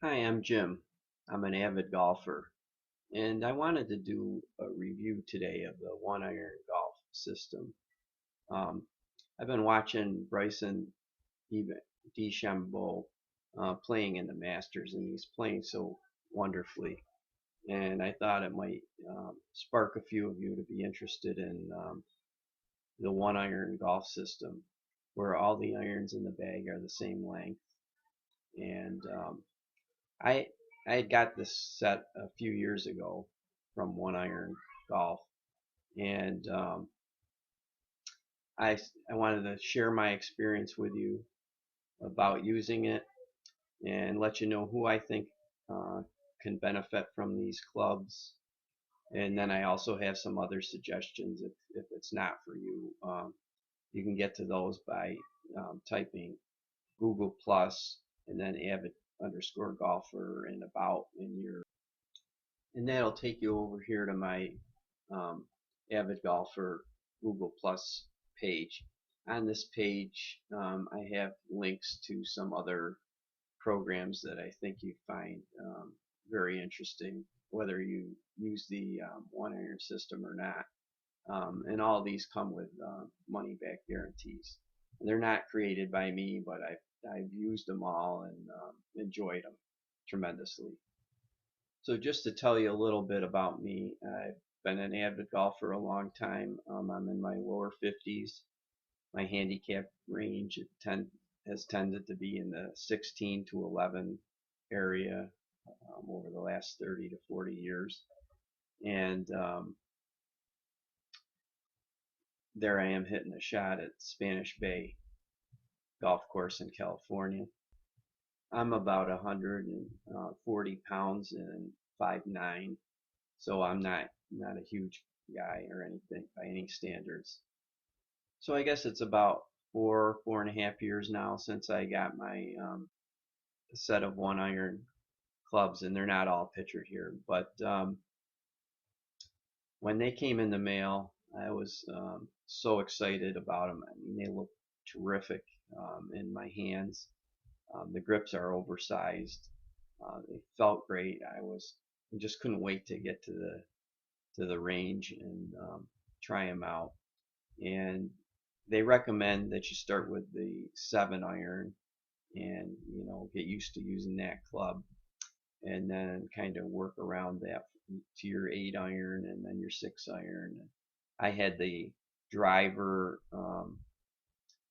Hi, I'm Jim. I'm an avid golfer, and I wanted to do a review today of the one iron golf system. Um, I've been watching Bryson DeChambeau playing in the Masters, and he's playing so wonderfully. And I thought it might spark a few of you to be interested in the one iron golf system, where all the irons in the bag are the same length. And I I got this set a few years ago from One Iron Golf, and I wanted to share my experience with you about using it and let you know who I think uh, can benefit from these clubs. And then I also have some other suggestions if it's not for you. You can get to those by typing Google Plus and then avid underscore golfer and about in your, and that'll take you over here to my um, avid golfer Google Plus page. On this page, I have links to some other programs that I think you find very interesting, whether you use the one iron system or not. And all of these come with money back guarantees. And they're not created by me, but I've used them all and enjoyed them tremendously. So just to tell you a little bit about me, I've been an avid golfer a long time. I'm in my lower 50s. My handicap range has tended to be in the 16 to 11 area over the last 30 to 40 years. And there I am hitting a shot at Spanish Bay Golf Course in California. I'm about 140 pounds and 5'9", so I'm not a huge guy or anything by any standards. So I guess it's about 4.5 years now since I got my set of one iron clubs, and they're not all pictured here. But when they came in the mail, I was so excited about them. I mean, they look terrific in my hands. The grips are oversized. They felt great. I just couldn't wait to get to the range and try them out. And they recommend that you start with the 7 iron and get used to using that club, and then kind of work around that to your 8 iron and then your 6 iron. I had the driver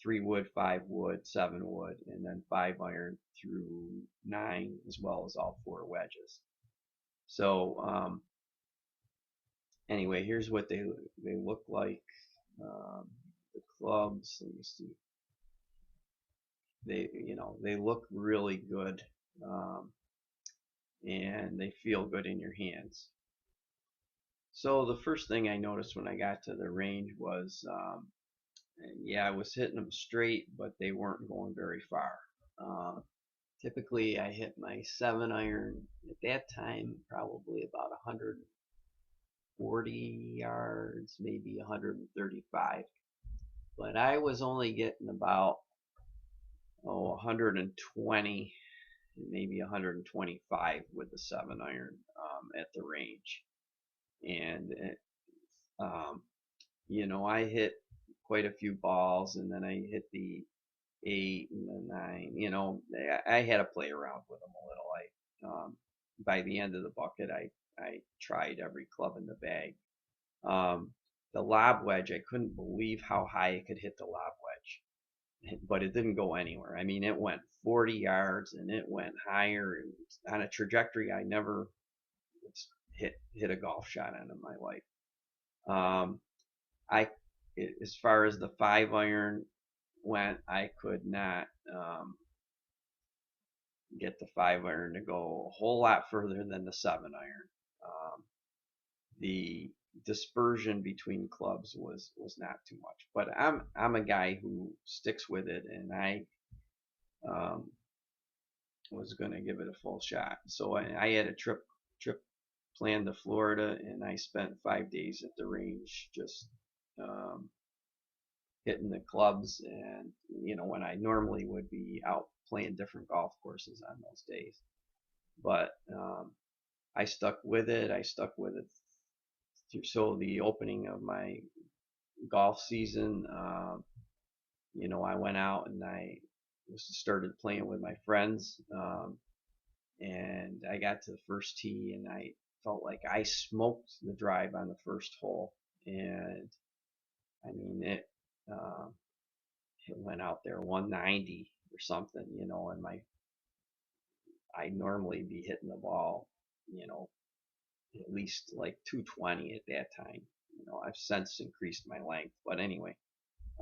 3 wood, 5 wood, 7 wood, and then 5 iron through 9, as well as all 4 wedges. So anyway, here's what they look like. The clubs, let me see. They look really good, and they feel good in your hands. So the first thing I noticed when I got to the range was, yeah, I was hitting them straight, but they weren't going very far. Uh, Typically, I hit my 7 iron at that time probably about 140 yards, maybe 135. But I was only getting about 120, maybe 125 with the 7 iron at the range. And I hit quite a few balls, and then I hit the 8 and the 9. I had to play around with them a little. By the end of the bucket, I tried every club in the bag. The lob wedge, I couldn't believe how high it could hit the lob wedge, but it didn't go anywhere. I mean, it went 40 yards and it went higher on a trajectory I never hit a golf shot on in my life. I as far as the 5 iron went, I could not get the 5 iron to go a whole lot further than the 7 iron. The dispersion between clubs was not too much, but I'm a guy who sticks with it, and I was going to give it a full shot. So I had a trip planned to Florida, and I spent 5 days at the range just hitting the clubs, and when I normally would be out playing different golf courses on those days. but I stuck with it. I stuck with it. So the opening of my golf season, I went out and I started playing with my friends, and I got to the first tee and I felt like I smoked the drive on the first hole, and I mean uh, it went out there 190 or something, and I normally be hitting the ball, you know, at least like 220 at that time. I've since increased my length, but anyway,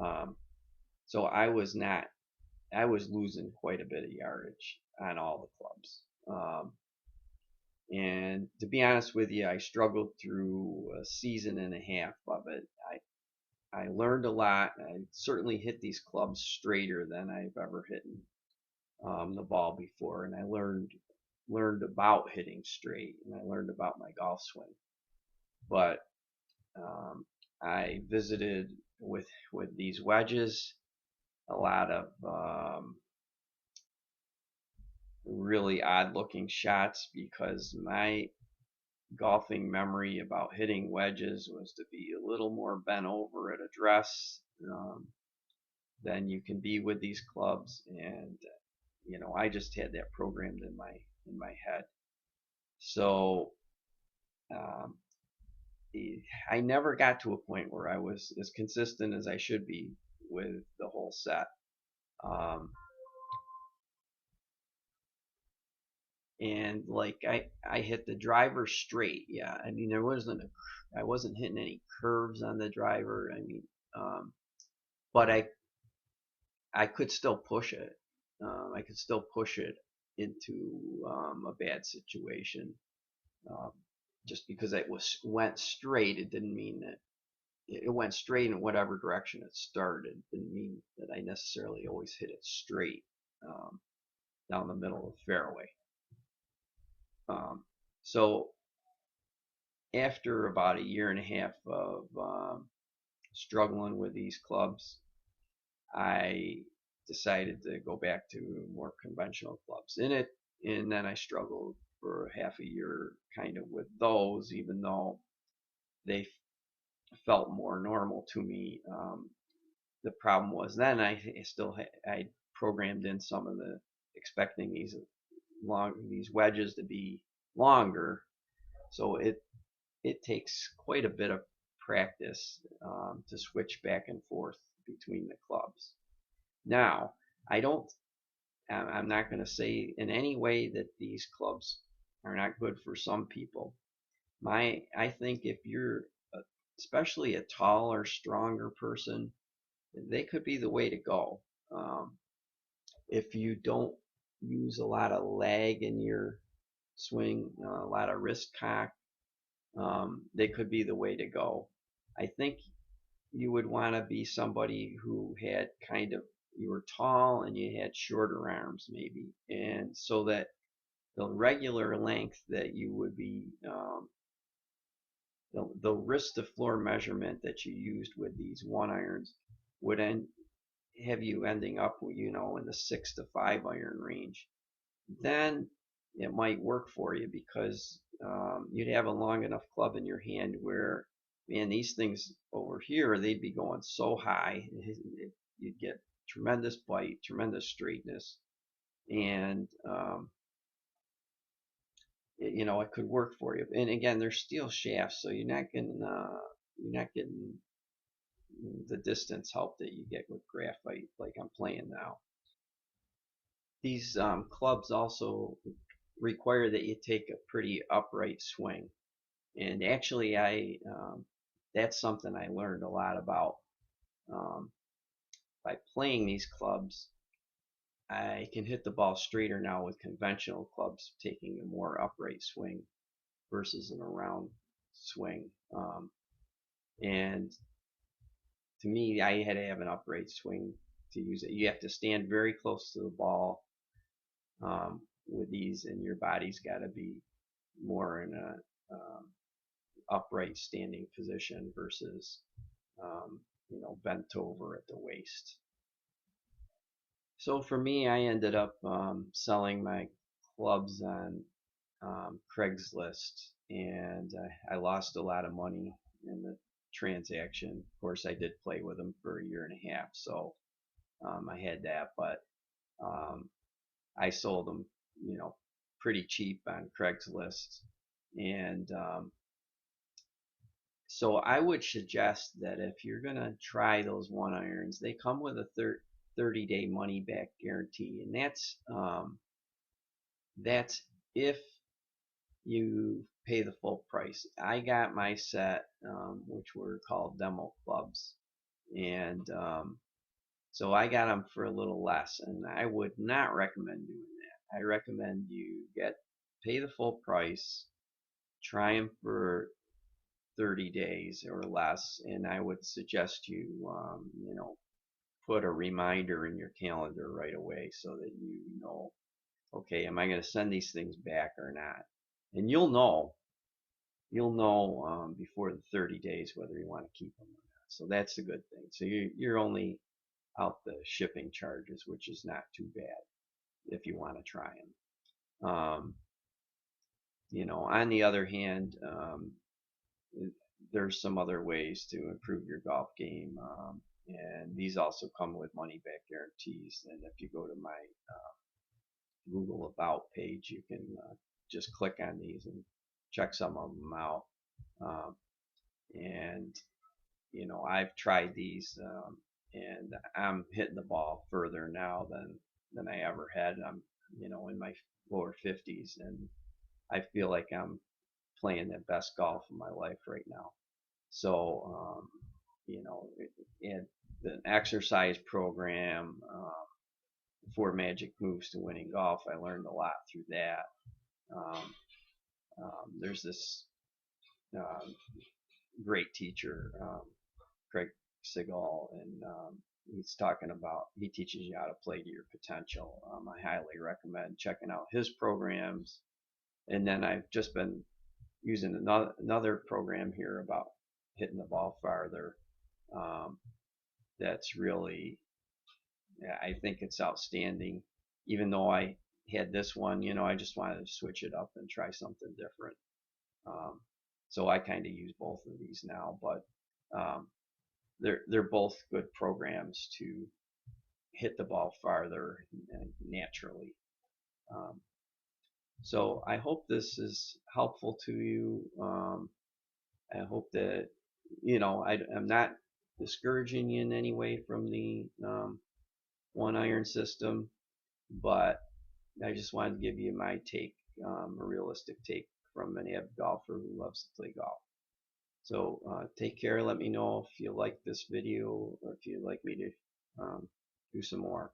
um, so I was losing quite a bit of yardage on all the clubs. And to be honest with you, I struggled through a season and a half of it. I learned a lot. I certainly hit these clubs straighter than I've ever hit the ball before, and I learned about hitting straight, and I learned about my golf swing. But I visited with these wedges a lot of really odd looking shots, because my golfing memory about hitting wedges was to be a little more bent over at address than you can be with these clubs, and I just had that programmed in my head. So um, I never got to a point where I was as consistent as I should be with the whole set. Um, and like I hit the driver straight. Yeah, I mean I wasn't hitting any curves on the driver. I mean, but I could still push it. I could still push it into a bad situation. Um, just because it went straight, it didn't mean that it went straight in whatever direction it started. It didn't mean that I necessarily always hit it straight um, down the middle of the fairway. So after about a year and a half of struggling with these clubs, I decided to go back to more conventional clubs in it, and then I struggled for half a year kind of with those, even though they felt more normal to me. The problem was then I programmed in some of the expecting these wedges to be longer, so it takes quite a bit of practice to switch back and forth between the clubs. Now, I don't I'm not going to say in any way that these clubs are not good for some people. I think if you're especially a taller, stronger person, they could be the way to go. Um, if you don't use a lot of lag in your swing, a lot of wrist cock, they could be the way to go. I think you would want to be somebody who had you were tall and you had shorter arms maybe, and so that the regular length that you would be the wrist to floor measurement that you used with these 1 irons would have you ending up in the 6 to 5 iron range. Then it might work for you, because you'd have a long enough club in your hand where, man, these things over here, they'd be going so high, you'd get tremendous bite, tremendous straightness, and it could work for you. And again, they're steel shafts, so you're not getting the distance help that you get with graphite, like I'm playing now. These clubs also require that you take a pretty upright swing, and actually, that's something I learned a lot about um, by playing these clubs. I can hit the ball straighter now with conventional clubs, taking a more upright swing versus an around swing. And to me, I had to have an upright swing to use it. You have to stand very close to the ball with these, and your body's got to be more in a upright standing position versus bent over at the waist. So for me, I ended up selling my clubs on Craigslist, and I lost a lot of money in the transaction. Of course, I did play with them for a year and a half, so I had that, but um, I sold them, pretty cheap on Craigslist, and so I would suggest that if you're gonna try those 1-irons, they come with a 30-day money back guarantee, and that's if you pay the full price. I got my set, which were called demo clubs, and so I got them for a little less, and I would not recommend doing that. I recommend you pay the full price, try them for 30 days or less, and I would suggest put a reminder in your calendar right away so that you know, okay, am I going to send these things back or not? And you'll know before the 30 days whether you want to keep them or not. So that's a good thing. So you're only out the shipping charges, which is not too bad if you want to try them. On the other hand, there's some other ways to improve your golf game, and these also come with money back guarantees. And if you go to my Google About page, you can just click on these and check some of them out. Um, and I've tried these, and I'm hitting the ball further now than I ever had. I'm in my lower 50s, and I feel like I'm playing the best golf of my life right now. So and the exercise program, 4 magic moves to winning golf, I learned a lot through that. Um, there's this uh, great teacher, Craig Sigal, and he teaches you how to play to your potential. I highly recommend checking out his programs. And then I've just been using another program here about hitting the ball farther. Um, that's really, I think it's outstanding. Even though I had this one, I just wanted to switch it up and try something different. Um, so I kind of use both of these now, but um, they're both good programs to hit the ball farther and naturally. Um, so I hope this is helpful to you. I hope that I'm not discouraging you in any way from the 1-iron system, but I just wanted to give you my take, a realistic take from an avid golfer who loves to play golf. So take care. Let me know if you like this video or if you'd like me to do some more.